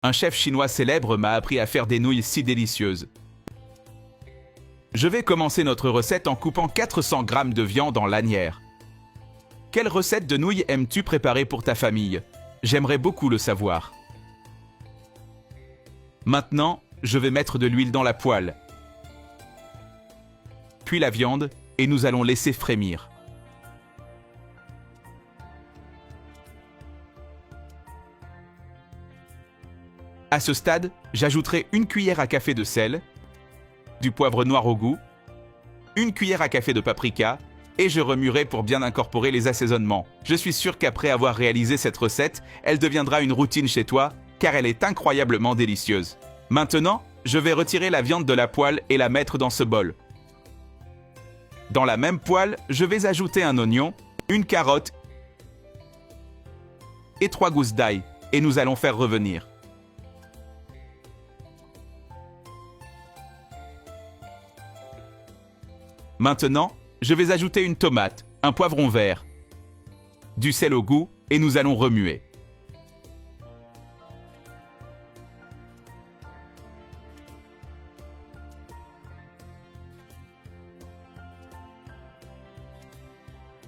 Un chef chinois célèbre m'a appris à faire des nouilles si délicieuses. Je vais commencer notre recette en coupant 400 g de viande en lanières. Quelle recette de nouilles aimes-tu préparer pour ta famille? J'aimerais beaucoup le savoir. Maintenant, je vais mettre de l'huile dans la poêle. Puis la viande et nous allons laisser frémir. À ce stade, j'ajouterai une cuillère à café de sel, du poivre noir au goût, une cuillère à café de paprika et je remuerai pour bien incorporer les assaisonnements. Je suis sûr qu'après avoir réalisé cette recette, elle deviendra une routine chez toi car elle est incroyablement délicieuse. Maintenant, je vais retirer la viande de la poêle et la mettre dans ce bol. Dans la même poêle, je vais ajouter un oignon, une carotte et 3 gousses d'ail et nous allons faire revenir. Maintenant, je vais ajouter une tomate, un poivron vert, du sel au goût et nous allons remuer.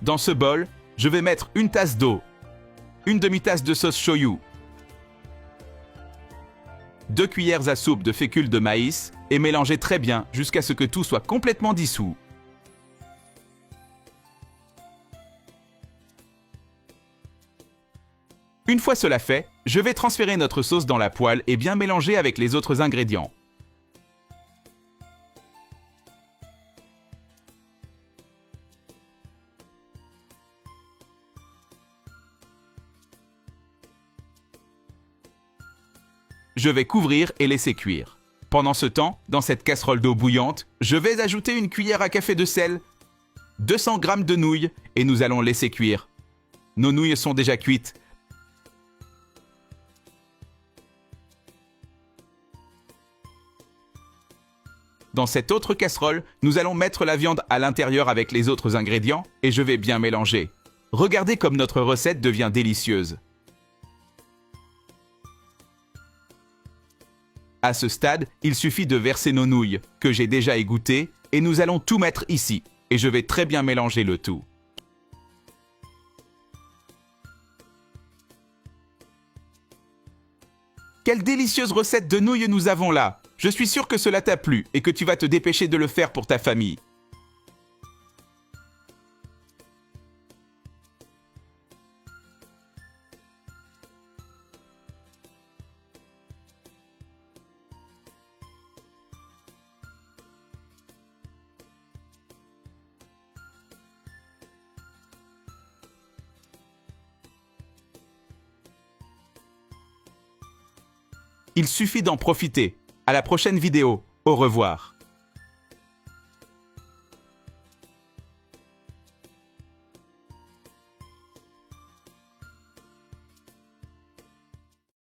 Dans ce bol, je vais mettre une tasse d'eau, une demi-tasse de sauce shoyu, 2 cuillères à soupe de fécule de maïs et mélanger très bien jusqu'à ce que tout soit complètement dissous. Une fois cela fait, je vais transférer notre sauce dans la poêle et bien mélanger avec les autres ingrédients. Je vais couvrir et laisser cuire. Pendant ce temps, dans cette casserole d'eau bouillante, je vais ajouter une cuillère à café de sel, 200 g de nouilles et nous allons laisser cuire. Nos nouilles sont déjà cuites. Dans cette autre casserole, nous allons mettre la viande à l'intérieur avec les autres ingrédients et je vais bien mélanger. Regardez comme notre recette devient délicieuse. À ce stade, il suffit de verser nos nouilles, que j'ai déjà égouttées, et nous allons tout mettre ici. Et je vais très bien mélanger le tout. Quelle délicieuse recette de nouilles nous avons là! Je suis sûr que cela t'a plu et que tu vas te dépêcher de le faire pour ta famille. Il suffit d'en profiter. À la prochaine vidéo. Au revoir.